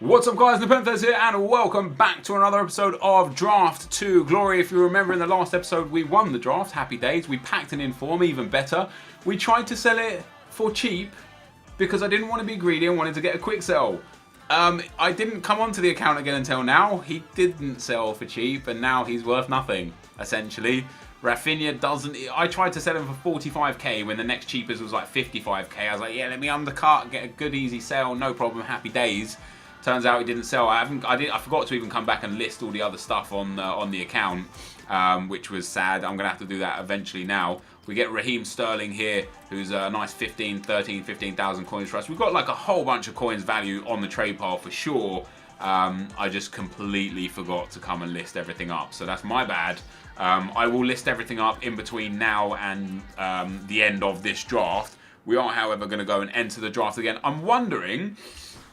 What's up guys, NepentheZ here and welcome back to another episode of Draft to Glory. If you remember in the last episode we won the draft, happy days. We packed an inform, even better. We tried to sell it for cheap because I didn't want to be greedy and wanted to get a quick sell. I didn't come onto the account again until now. He didn't sell for cheap and now he's worth nothing, essentially. Rafinha doesn't... I tried to sell him for 45k when the next cheapest was like 55k. I was like, yeah, let me undercut, get a good easy sale, no problem, happy days. Turns out he didn't sell. I forgot to even come back and list all the other stuff on the account, which was sad. I'm gonna have to do that eventually now. We get Raheem Sterling here, who's a nice 15,000 coins for us. We've got like a whole bunch of coins value on the trade pile for sure. I just completely forgot to come and list everything up, so that's my bad. I will list everything up in between now and the end of this draft. We are, however, going to go and enter the draft again. I'm wondering...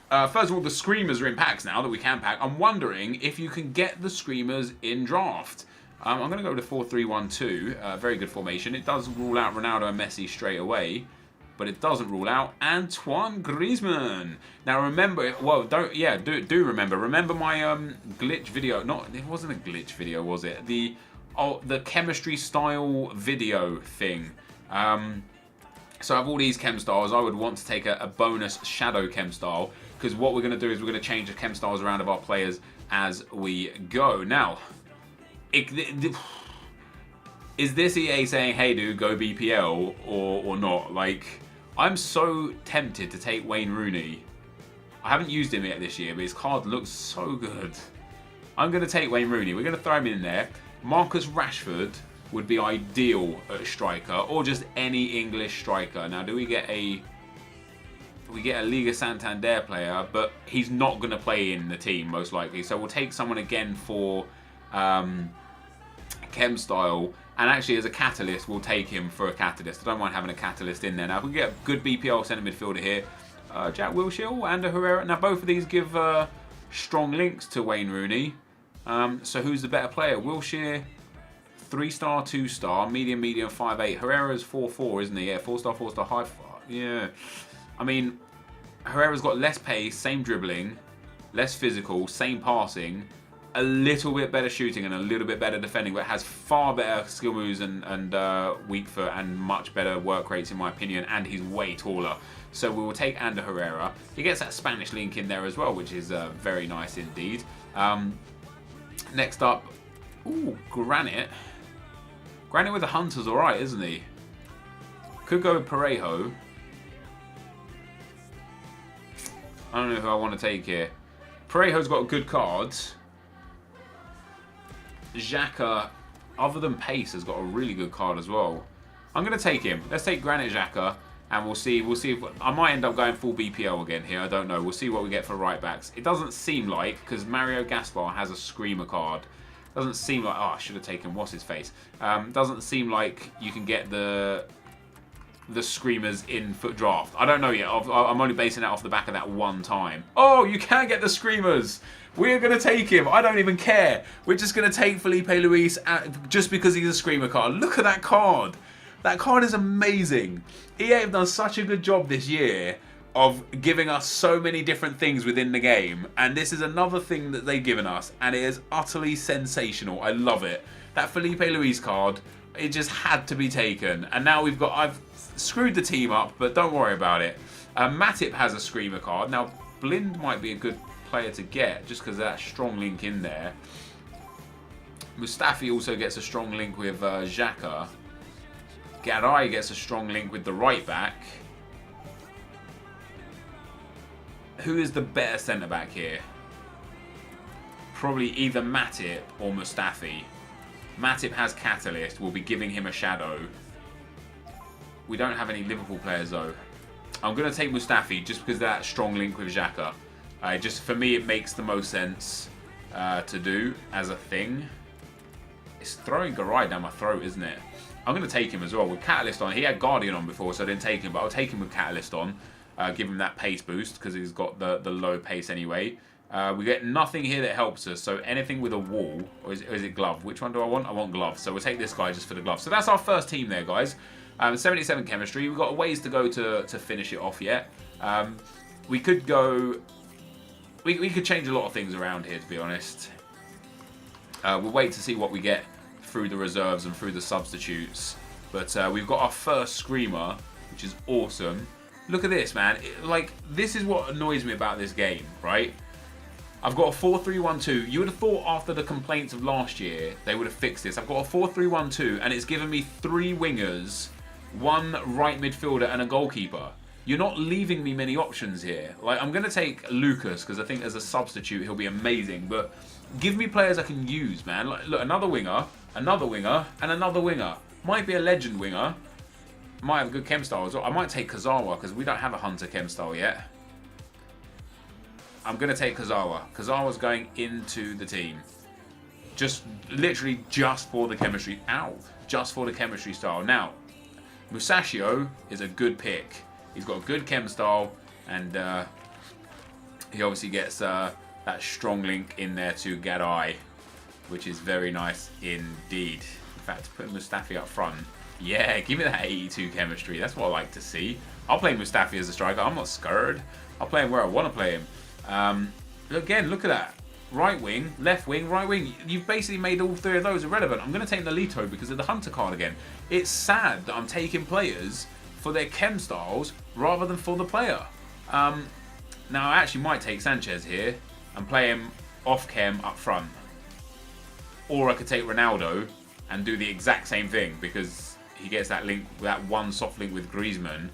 first of all, the Screamers are in packs now that we can pack. I'm wondering if you can get the Screamers in draft. I'm going to go with 4-3-1-2. Very good formation. It does rule out Ronaldo and Messi straight away, but it doesn't rule out Antoine Griezmann. Now remember, well, do remember. Remember my glitch video? It wasn't a glitch video, was it? The chemistry style video thing. So I have all these chem styles. I would want to take a bonus shadow chem style, because what we're going to do is we're going to change the chem styles around of our players as we go. Now, is this EA saying, hey dude, go BPL or not? Like, I'm so tempted to take Wayne Rooney. I haven't used him yet this year, but his card looks so good. I'm going to take Wayne Rooney. We're going to throw him in there. Marcus Rashford would be ideal at striker, or just any English striker. Now, do we get a Liga Santander player, but he's not going to play in the team most likely. So we'll take someone again for chem style, and actually as a catalyst, we'll take him for a catalyst. I don't mind having a catalyst in there. Now, if we get a good BPL centre midfielder here, Jack Wilshere and Herrera. Now, both of these give strong links to Wayne Rooney. So who's the better player? Wilshere, 3-star, 2-star, medium, 5-8. Herrera's 4-4, isn't he? Yeah, 4-star, 4-star, high. Yeah. I mean, Herrera's got less pace, same dribbling, less physical, same passing, a little bit better shooting and a little bit better defending, but has far better skill moves and weak foot and much better work rates in my opinion, and he's way taller. So we will take Ander Herrera. He gets that Spanish link in there as well, which is very nice indeed. Next up, ooh, Granit. Granit with the Hunter's alright, isn't he? Could go with Parejo. I don't know who I want to take here. Parejo's got good cards. Xhaka, other than pace, has got a really good card as well. I'm going to take him. Let's take Granit Xhaka, and we'll see. If I might end up going full BPL again here. I don't know. We'll see what we get for right backs. It doesn't seem like, because Mario Gaspar has a Screamer card. Doesn't seem like... Oh, I should have taken what's his face. Doesn't seem like you can get the Screamers in foot draft. I don't know yet. I'm only basing it off the back of that one time. Oh, you can get the Screamers. We're going to take him. I don't even care. We're just going to take Felipe Luis just because he's a Screamer card. Look at that card. That card is amazing. EA have done such a good job this year of giving us so many different things within the game, and this is another thing that they've given us, and it is utterly sensational. I love it. That Felipe Luis card, it just had to be taken, and now I've screwed the team up, but don't worry about it. Matip has a Screamer card. Now, Blind might be a good player to get, just because of that strong link in there. Mustafi also gets a strong link with Xhaka. Garay gets a strong link with the right back. Who is the better centre-back here? Probably either Matip or Mustafi. Matip has Catalyst. We'll be giving him a shadow. We don't have any Liverpool players though. I'm going to take Mustafi just because of that strong link with Xhaka. Just for me, it makes the most sense to do as a thing. It's throwing Garay down my throat, isn't it? I'm going to take him as well with Catalyst on. He had Guardian on before, so I didn't take him, but I'll take him with Catalyst on. Give him that pace boost because he's got the low pace anyway. We get nothing here that helps us, so anything with a wall, or is it glove? Which one do I want? I want glove, so we'll take this guy just for the glove. So that's our first team there, guys. 77 chemistry. We've got a ways to go to finish it off yet. We could go we could change a lot of things around here, to be honest. We'll wait to see what we get through the reserves and through the substitutes. But we've got our first screamer, which is awesome. Look at this, man. This is what annoys me about this game, right? I've got a 4-3-1-2. You would have thought after the complaints of last year, they would have fixed this. I've got a 4-3-1-2, and it's given me 3 wingers, 1 right midfielder, and a goalkeeper. You're not leaving me many options here. I'm going to take Lucas, because I think as a substitute, he'll be amazing. But give me players I can use, man. Look, another winger, and another winger. Might be a legend winger. Might have a good chem style as well. I might take Kazawa, because we don't have a Hunter chem style yet. I'm going to take Kazawa. Kazawa's going into the team. Literally just for the chemistry. Ow. Just for the chemistry style. Now, Musashio is a good pick. He's got a good chem style, and he obviously gets that strong link in there to Gadai, which is very nice indeed. In fact, put Mustafi up front. Yeah, give me that 82 chemistry. That's what I like to see. I'll play Mustafi as a striker. I'm not scared. I'll play him where I want to play him. Again, look at that. Right wing, left wing, right wing. You've basically made all 3 of those irrelevant. I'm going to take Nolito because of the Hunter card again. It's sad that I'm taking players for their chem styles rather than for the player. Now, I actually might take Sanchez here and play him off chem up front. Or I could take Ronaldo and do the exact same thing because he gets that link, that 1 soft link with Griezmann.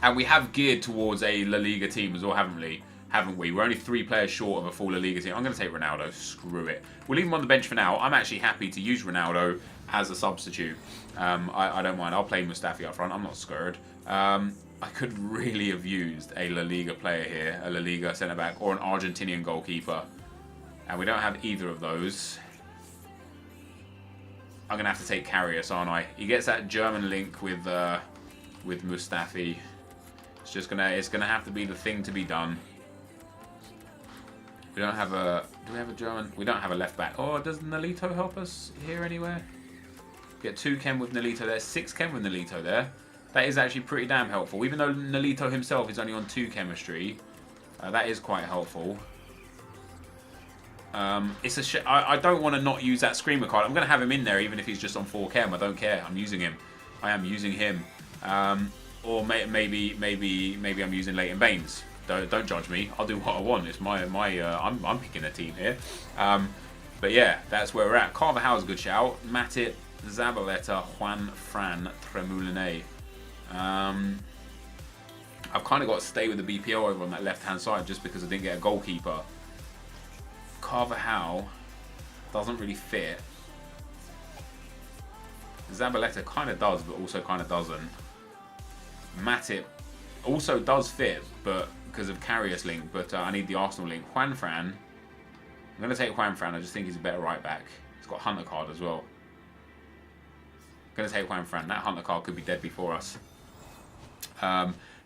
And we have geared towards a La Liga team as well, haven't we? We're only 3 players short of a full La Liga team. I'm going to take Ronaldo. Screw it. We'll leave him on the bench for now. I'm actually happy to use Ronaldo as a substitute. I don't mind. I'll play Mustafi up front. I'm not scared. I could really have used a La Liga player here, a La Liga centre-back, or an Argentinian goalkeeper. And we don't have either of those. I'm going to have to take Karius, aren't I? He gets that German link with Mustafi. It's gonna have to be the thing to be done. We don't have a... Do we have a German? We don't have a left back. Oh, does Nolito help us here anywhere? Get 2 chem with Nolito there. 6 chem with Nolito there. That is actually pretty damn helpful. Even though Nolito himself is only on 2 chemistry. That is quite helpful. It's a I don't want to not use that Screamer card. I'm going to have him in there even if he's just on 4 chem. I don't care. I'm using him. I am using him. Or maybe I'm using Leighton Baines. Don't judge me. I'll do what I want. It's I'm picking a team here. But yeah, that's where we're at. Carvajal's a good shout. Matip, Zabaleta, Juan Fran, Tremoulinet. I've kind of got to stay with the BPO over on that left-hand side just because I didn't get a goalkeeper. Carvajal doesn't really fit. Zabaleta kind of does, but also kind of doesn't. Matip also does fit, but because of Karius link, but I need the Arsenal link. Juan Fran. I'm going to take Juan Fran. I just think he's a better right back. He's got Hunter card as well. I'm going to take Juan Fran. That Hunter card could be dead before us.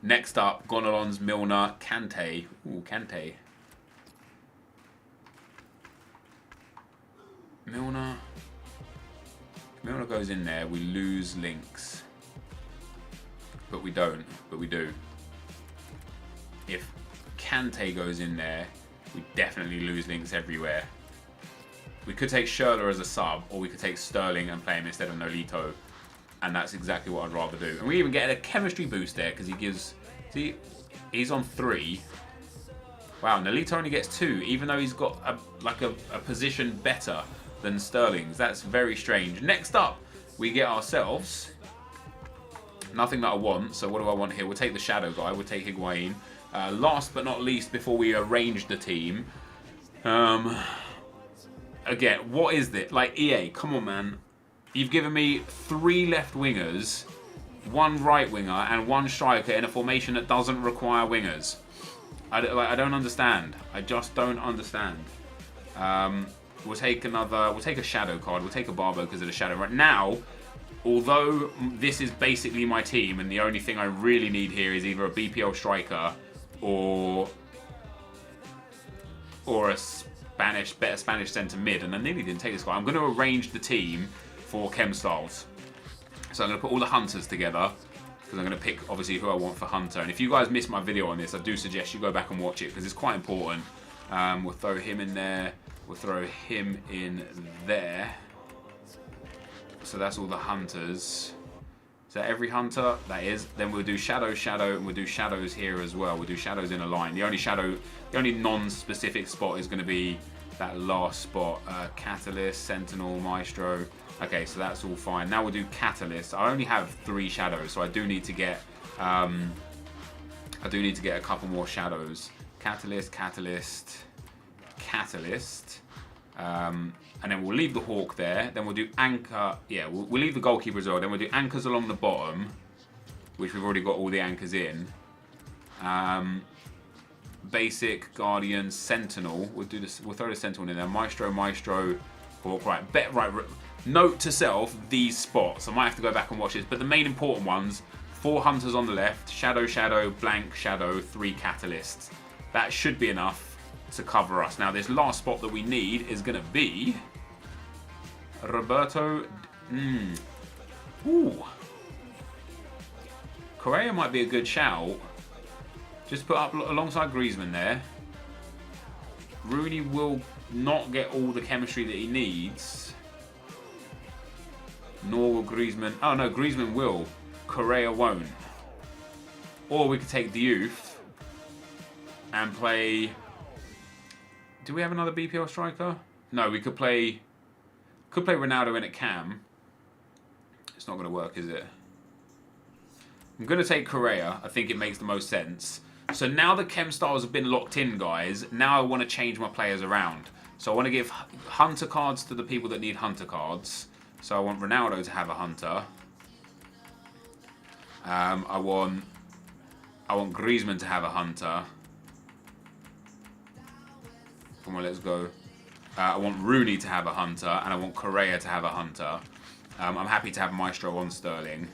Next up, Gonalons, Milner, Kante. Ooh, Kante. Milner goes in there. We lose links. But we don't. But we do. If Kante goes in there, we definitely lose links everywhere. We could take Schürrle as a sub, or we could take Sterling and play him instead of Nolito. And that's exactly what I'd rather do. And we even get a chemistry boost there, because he gives... See, he's on 3. Wow, Nolito only gets 2, even though he's got a position better than Sterling's. That's very strange. Next up, we get ourselves... Nothing that I want, so what do I want here? We'll take the shadow guy, we'll take Higuain. Last but not least, before we arrange the team... Again, what is this? Like, EA, come on, man. You've given me 3 left wingers, 1 right winger, and 1 striker in a formation that doesn't require wingers. I don't understand. I just don't understand. We'll take a shadow card. We'll take a Barbo because of the shadow. Right now, although this is basically my team, and the only thing I really need here is either a BPL striker or a better Spanish centre mid, and I nearly didn't take this guy. I'm going to arrange the team for chem styles. So I'm going to put all the hunters together. because I'm going to pick obviously who I want for Hunter. And if you guys missed my video on this, I do suggest you go back and watch it because it's quite important. We'll throw him in there. We'll throw him in there. So that's all the Hunters. Is that every Hunter? That is. Then we'll do Shadow, Shadow, and we'll do Shadows here as well. We'll do Shadows in a line. The only non-specific spot is going to be that last spot. Catalyst, Sentinel, Maestro. Okay, so that's all fine. Now we'll do Catalyst. I only have 3 Shadows, so I do need to get a couple more Shadows. Catalyst, Catalyst, Catalyst. And then we'll leave the Hawk there. Then we'll do Anchor. Yeah, we'll leave the Goalkeeper as well. Then we'll do Anchors along the bottom, which we've already got all the anchors in. Basic, Guardian, Sentinel. We'll do this. We'll throw the Sentinel in there. Maestro, Maestro, Hawk. Right. Note to self: these spots. I might have to go back and watch this, but the main important ones: 4 Hunters on the left, Shadow, Shadow, Blank, Shadow, 3 Catalysts. That should be enough to cover us. Now this last spot that we need is going to be Roberto. Ooh. Correa might be a good shout. Just put up alongside Griezmann there. Rooney will not get all the chemistry that he needs. Nor will Griezmann. Oh no, Griezmann will. Correa won't. Or we could take the youth and play. Do we have another BPL striker? No, we could play Ronaldo in at cam. It's not going to work, is it? I'm going to take Correa. I think it makes the most sense. So now the chem styles have been locked in, guys. Now I want to change my players around. So I want to give Hunter cards to the people that need Hunter cards. So I want Ronaldo to have a Hunter. I want Griezmann to have a Hunter. Come on, let's go. I want Rooney to have a Hunter, and I want Correa to have a Hunter. I'm happy to have Maestro on Sterling.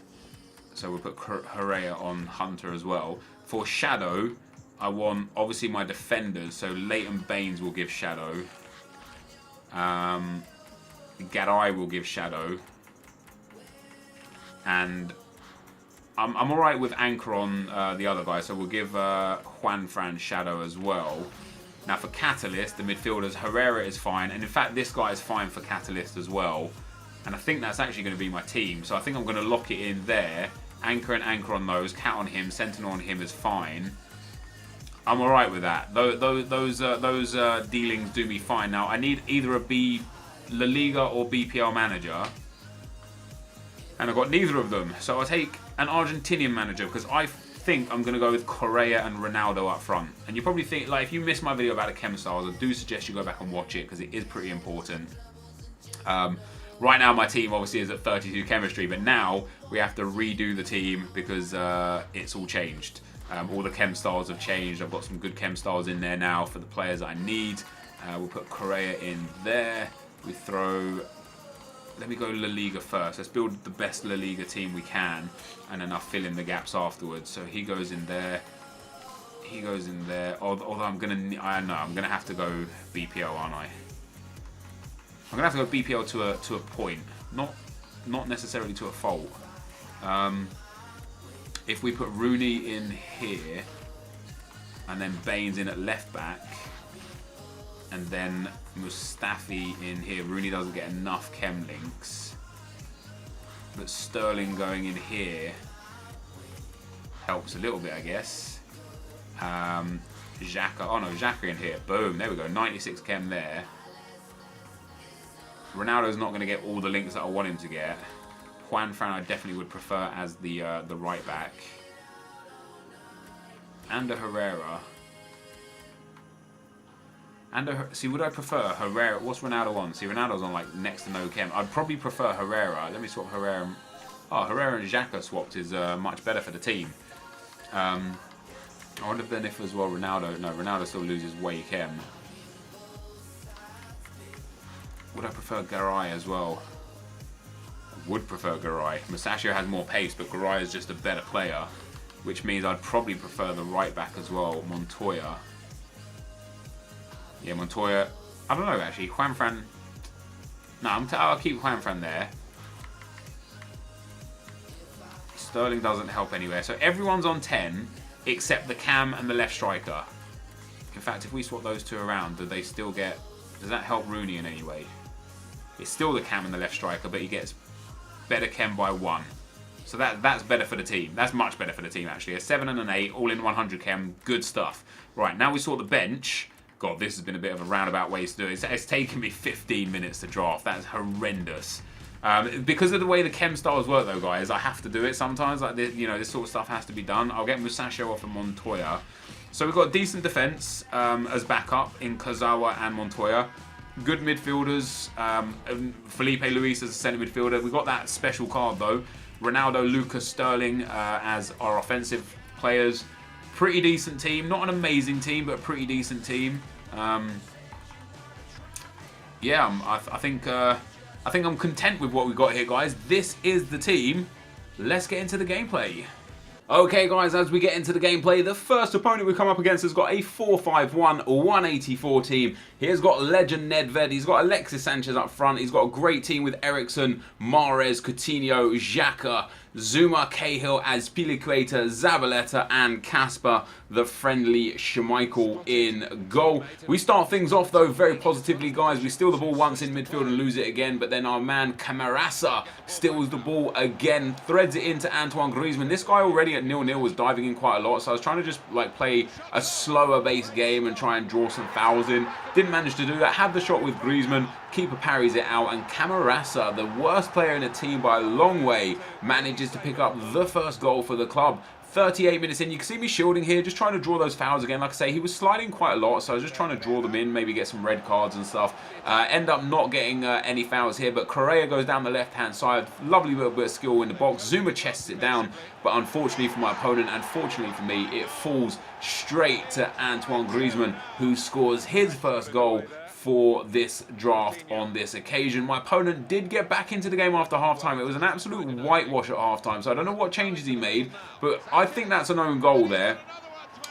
So we'll put Correa on Hunter as well. For Shadow, I want, obviously, my defenders. So Leighton Baines will give Shadow. Garay will give Shadow. And I'm alright with Anchor on the other guy. So we'll give Juan Fran Shadow as well. Now for Catalyst, the midfielders, Herrera is fine. And in fact, this guy is fine for Catalyst as well. And I think that's actually going to be my team. So I think I'm going to lock it in there. Anchor and Anchor on those. Cat on him. Sentinel on him is fine. I'm alright with that. Those dealings do me fine. Now, I need either a La Liga or BPL manager. And I've got neither of them. So I'll take an Argentinian manager because I think I'm going to go with Correa and Ronaldo up front. And you probably think, like, if you missed my video about the chem styles, I do suggest you go back and watch it because it is pretty important. Right now my team obviously is at 32 chemistry, but now we have to redo the team because it's all changed. All the chem styles have changed. I've got some good chem styles in there now for the players I need. We'll put Correa in there. We throw... Let me go La Liga first. Let's build the best La Liga team we can, and then I'll fill in the gaps afterwards. So he goes in there. He goes in there. Although I'm gonna have to go BPL, aren't I? I'm gonna have to go BPL to a point, not necessarily to a fault. If we put Rooney in here, and then Baines in at left back, and then Mustafi in here. Rooney doesn't get enough chem links. But Sterling going in here helps a little bit, I guess. Xhaka. Oh no, Xhaka in here. Boom. There we go. 96 chem there. Ronaldo's not going to get all the links that I want him to get. Juan Fran I definitely would prefer as the right back. And a Herrera. See, would I prefer Herrera? What's Ronaldo on? See, Ronaldo's on like next to no chem. I'd probably prefer Herrera. Let me swap Herrera. Oh, Herrera and Xhaka swapped is much better for the team. I wonder then if as well Ronaldo. No, Ronaldo still loses way chem. Would I prefer Garay as well? I would prefer Garay. Musacchio has more pace, but Garay is just a better player, which means I'd probably prefer the right back as well, Montoya. Yeah, Montoya. I don't know actually. Juan Fran. No, I'll keep Juan Fran there. Sterling doesn't help anywhere. So everyone's on 10 except the cam and the left striker. In fact, if we swap those two around, do they still get... Does that help Rooney in any way? It's still the cam and the left striker, but he gets better chem by 1. So that's better for the team. That's much better for the team, actually. A 7 and an 8, all in 100 chem. Good stuff. Right, now we saw the bench. God, this has been a bit of a roundabout way to do it. It's taken me 15 minutes to draft. That's horrendous. Because of the way the chem styles work, though, guys, I have to do it sometimes. Like this, you know, this sort of stuff has to be done. I'll get Musashi off of Montoya. So we've got decent defence as backup in Kurzawa and Montoya. Good midfielders. Felipe Luis as a centre midfielder. We've got that special card, though. Ronaldo, Lucas, Sterling as our offensive players. Pretty decent team. Not an amazing team, but a pretty decent team. Yeah, I think I'm content with what we've got here, guys. This is the team. Let's get into the gameplay. Okay, guys, as we get into the gameplay, the first opponent we come up against has got a 4-5-1, 184 team. He's got legend NepentheZ. He's got Alexis Sanchez up front. He's got a great team with Eriksen, Mahrez, Coutinho, Xhaka, Zuma, Cahill, Azpilicueta, Zabaleta, and Casper, the friendly Schmeichel in goal. We start things off, though, very positively, guys. We steal the ball once in midfield and lose it again, but then our man Camarasa steals the ball again, threads it into Antoine Griezmann. This guy already at 0-0 was diving in quite a lot, so I was trying to just like play a slower base game and try and draw some fouls in. Didn't manage to do that. Had the shot with Griezmann. Keeper parries it out, and Camarasa, the worst player in the team by a long way, manages to pick up the first goal for the club. 38 minutes in, you can see me shielding here, just trying to draw those fouls again. Like I say, he was sliding quite a lot, so I was just trying to draw them in, maybe get some red cards and stuff. End up not getting any fouls here, but Correa goes down the left-hand side. Lovely little bit of skill in the box. Zuma chests it down, but unfortunately for my opponent, and fortunately for me, it falls straight to Antoine Griezmann, who scores his first goal for this draft on this occasion. My opponent did get back into the game after halftime. It was an absolute whitewash at halftime, so I don't know what changes he made, but I think that's an own goal there.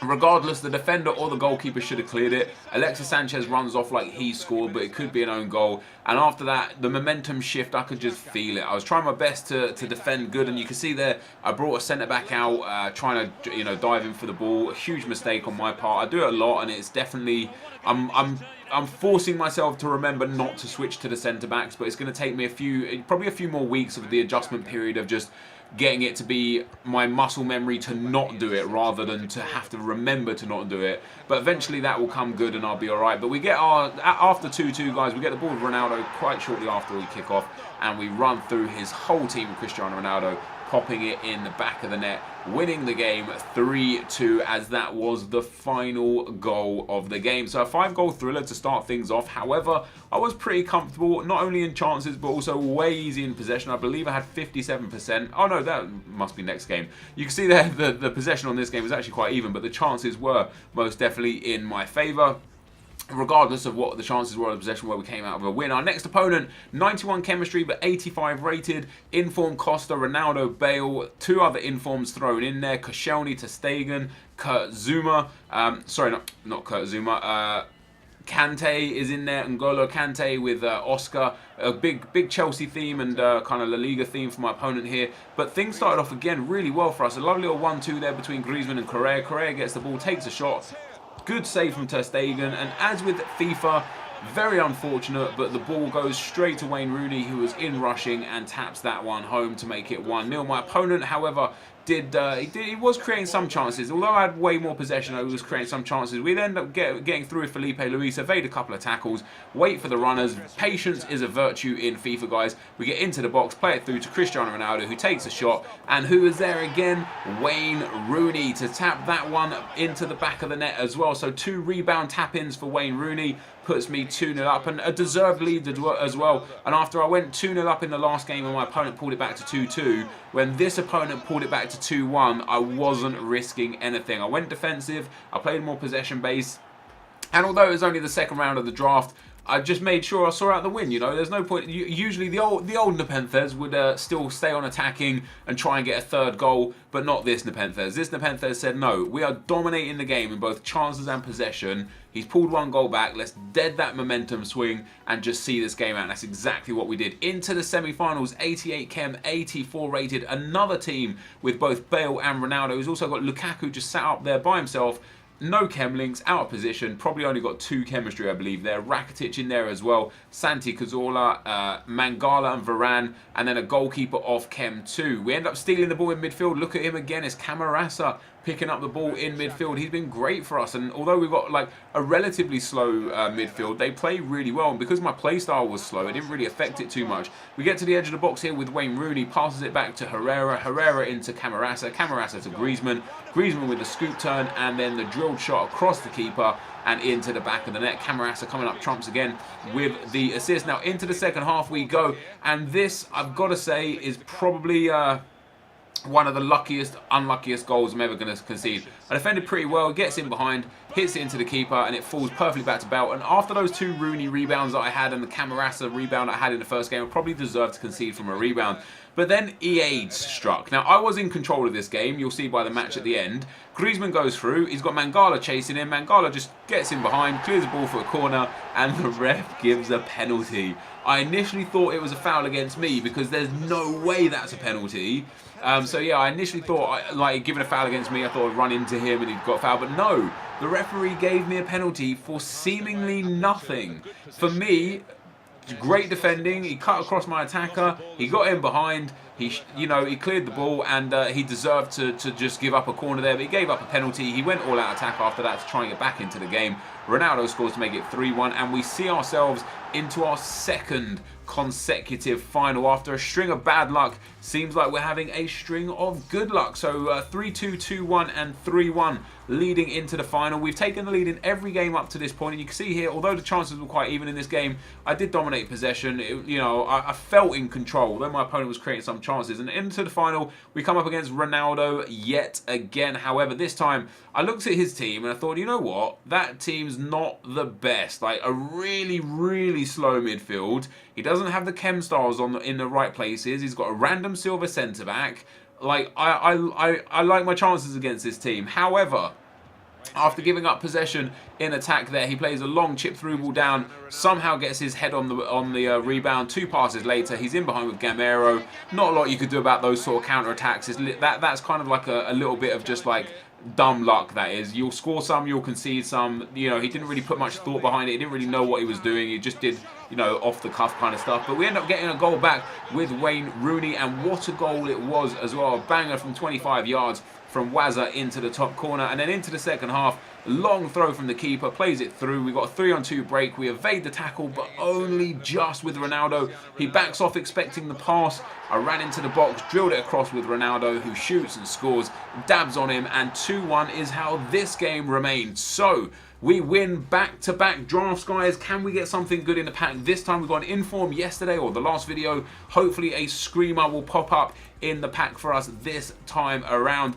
Regardless, the defender or the goalkeeper should have cleared it. Alexis Sanchez runs off like he scored, but it could be an own goal. And after that, the momentum shift, I could just feel it. I was trying my best to defend good, and you can see there, I brought a centre-back out, trying to, you know, dive in for the ball. A huge mistake on my part. I do it a lot, and it's definitely... I'm forcing myself to remember not to switch to the centre-backs, but it's going to take me probably a few more weeks of the adjustment period of just getting it to be my muscle memory to not do it rather than to have to remember to not do it. But eventually that will come good and I'll be alright. But we get after 2-2, guys, we get the ball with Ronaldo quite shortly after we kick off, and we run through his whole team with Cristiano Ronaldo, popping it in the back of the net, winning the game 3-2, as that was the final goal of the game. So a 5-goal thriller to start things off. However, I was pretty comfortable, not only in chances, but also way easy in possession. I believe I had 57%. Oh no, that must be next game. You can see there the possession on this game was actually quite even, but the chances were most definitely in my favour. Regardless of what the chances were of the possession, where we came out with a win. Our next opponent, 91 chemistry but 85 rated. Inform Costa, Ronaldo, Bale. Two other informs thrown in there. Koscielny, ter Stegen, Kurt Zuma. Sorry, not Kurt Zuma. Kante is in there, N'Golo Kante with Oscar. A big Chelsea theme and kind of La Liga theme for my opponent here. But things started off again really well for us. A lovely little 1-2 there between Griezmann and Correa. Correa gets the ball, takes a shot. Good save from ter Stegen, and as with FIFA, very unfortunate, but the ball goes straight to Wayne Rooney, who was in rushing, and taps that one home to make it 1-0. My opponent, however, he was creating some chances. Although I had way more possession, I was creating some chances. We'd end up getting through with Felipe Luis, evade a couple of tackles, wait for the runners. Patience is a virtue in FIFA, guys. We get into the box, play it through to Cristiano Ronaldo, who takes a shot, and who is there again? Wayne Rooney to tap that one into the back of the net as well. So 2 rebound tap-ins for Wayne Rooney. Puts me 2-0 up, and a deserved lead as well. And after I went 2-0 up in the last game and my opponent pulled it back to 2-2, when this opponent pulled it back to 2-1, I wasn't risking anything. I went defensive, I played more possession base, and although it was only the second round of the draft, I just made sure I saw out the win. You know, there's no point. Usually the old NepentheZ would still stay on attacking and try and get a third goal, but not this NepentheZ. This NepentheZ said no. We are dominating the game in both chances and possession. He's pulled one goal back. Let's dead that momentum swing and just see this game out. And that's exactly what we did. Into the semi-finals, 88 chem, 84 rated. Another team with both Bale and Ronaldo. Who's also got Lukaku just sat up there by himself. No chem links, out of position, probably only got 2 chemistry, I believe there. Rakitic in there as well, Santi Cazorla, Mangala and Varane, and then a goalkeeper off chem too. We end up stealing the ball in midfield. Look at him again, it's Camarasa picking up the ball in midfield. He's been great for us, and although we've got like a relatively slow midfield, they play really well, and because my play style was slow, it didn't really affect it too much. We get to the edge of the box here with Wayne Rooney, passes it back to Herrera, Herrera into Camarasa, Camarasa to Griezmann, Griezmann with the scoop turn, and then the drilled shot across the keeper and into the back of the net. Camarasa coming up trumps again with the assist. Now into the second half we go, and this, I've got to say, is probably one of the unluckiest goals I'm ever going to concede. I defended pretty well, gets in behind, hits it into the keeper, and it falls perfectly back to Bale. And after those 2 Rooney rebounds that I had and the Camarasa rebound I had in the first game, I probably deserved to concede from a rebound. But then EA struck. Now, I was in control of this game. You'll see by the match at the end. Griezmann goes through. He's got Mangala chasing him. Mangala just gets in behind, clears the ball for a corner, and the ref gives a penalty. I initially thought it was a foul against me because there's no way that's a penalty. So yeah, I initially thought, like, given a foul against me, I thought I'd run into him and he'd got fouled. But no, the referee gave me a penalty for seemingly nothing. For me, great defending. He cut across my attacker. He got in behind. He cleared the ball, and he deserved to just give up a corner there. But he gave up a penalty. He went all out attack after that to try and get back into the game. Ronaldo scores to make it 3-1, and we see ourselves into our second consecutive final after a string of bad luck. Seems like we're having a string of good luck. So 3-2, 2-1 and 3-1 leading into the final. We've taken the lead in every game up to this point, and you can see here, although the chances were quite even in this game, I did dominate possession. I felt in control, although my opponent was creating some chances. And into the final, we come up against Ronaldo yet again. However, this time I looked at his team and I thought, you know what, that team's not the best. Like, a really, really slow midfield. He doesn't have the chem stars in the right places. He's got a random silver centre back. Like, I like my chances against this team. However, after giving up possession in attack there, he plays a long chip through ball down, somehow gets his head on the rebound. 2 passes later, he's in behind with Gamero. Not a lot you could do about those sort of counter-attacks. That's kind of like a little bit of just like dumb luck, that is. You'll score some, you'll concede some. He didn't really put much thought behind it. He didn't really know what he was doing. He just did, off the cuff kind of stuff. But we end up getting a goal back with Wayne Rooney, and what a goal it was as well. A banger from 25 yards from Wazza into the top corner, and then into the second half. Long throw from the keeper, plays it through. We've got a 3-on-2 break. We evade the tackle, but only just with Ronaldo. He backs off expecting the pass. I ran into the box, drilled it across with Ronaldo, who shoots and scores, dabs on him, and 2-1 is how this game remained. So we win back-to-back drafts, guys. Can we get something good in the pack this time? We got an inform yesterday, or the last video. Hopefully a screamer will pop up in the pack for us this time around.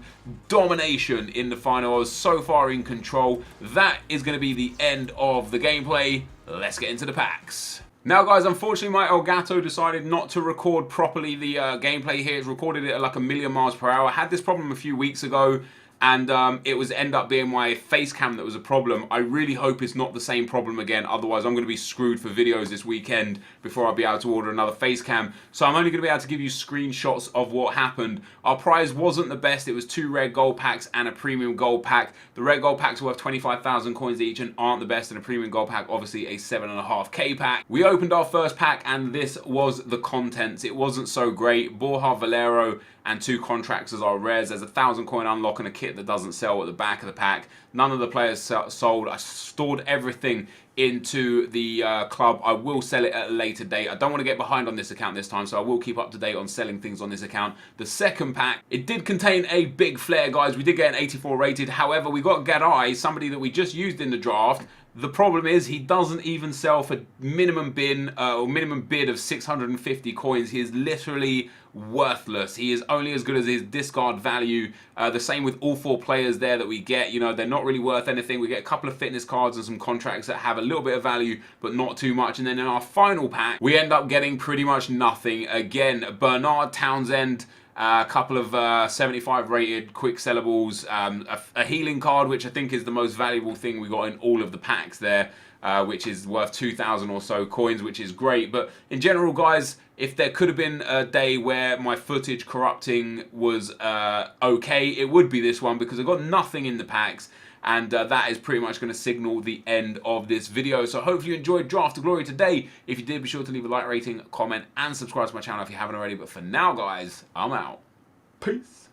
Domination in the final. I was so far in control. That is going to be the end of the gameplay. Let's get into the packs. Now, guys, unfortunately, my Elgato decided not to record properly the gameplay here. It's recorded it at like 1,000,000 miles per hour. I had this problem a few weeks ago, and it was end up being my face cam that was a problem. I really hope it's not the same problem again, otherwise I'm going to be screwed for videos this weekend before I'll be able to order another face cam. So I'm only going to be able to give you screenshots of what happened. Our prize wasn't the best. It was 2 rare gold packs and a premium gold pack. The rare gold packs are worth 25,000 coins each and aren't the best, and a premium gold pack, obviously a 7.5k pack. We opened our first pack, and this was the contents. It wasn't so great. Borja Valero and 2 contracts as our rares. There's a 1,000 coin unlock and a kit that doesn't sell at the back of the pack. None of the players sold. I stored everything into the club. I will sell it at a later date. I don't want to get behind on this account this time, so I will keep up to date on selling things on this account. The second pack, it did contain a big flare, guys. We did get an 84 rated. However, we got Garay, somebody that we just used in the draft, The problem is he doesn't even sell for minimum bin or minimum bid of 650 coins. He is literally worthless. He is only as good as his discard value. The same with all 4 players there that we get. You know, they're not really worth anything. We get a couple of fitness cards and some contracts that have a little bit of value, but not too much. And then in our final pack, we end up getting pretty much nothing. Again, Bernard Townsend, a couple of 75 rated quick sellables, a healing card, which I think is the most valuable thing we got in all of the packs there, which is worth 2,000 or so coins, which is great. But in general, guys, if there could have been a day where my footage corrupting was okay, it would be this one, because I got nothing in the packs. And that is pretty much going to signal the end of this video. So hopefully you enjoyed Draft to Glory today. If you did, be sure to leave a like rating, comment, and subscribe to my channel if you haven't already. But for now, guys, I'm out. Peace.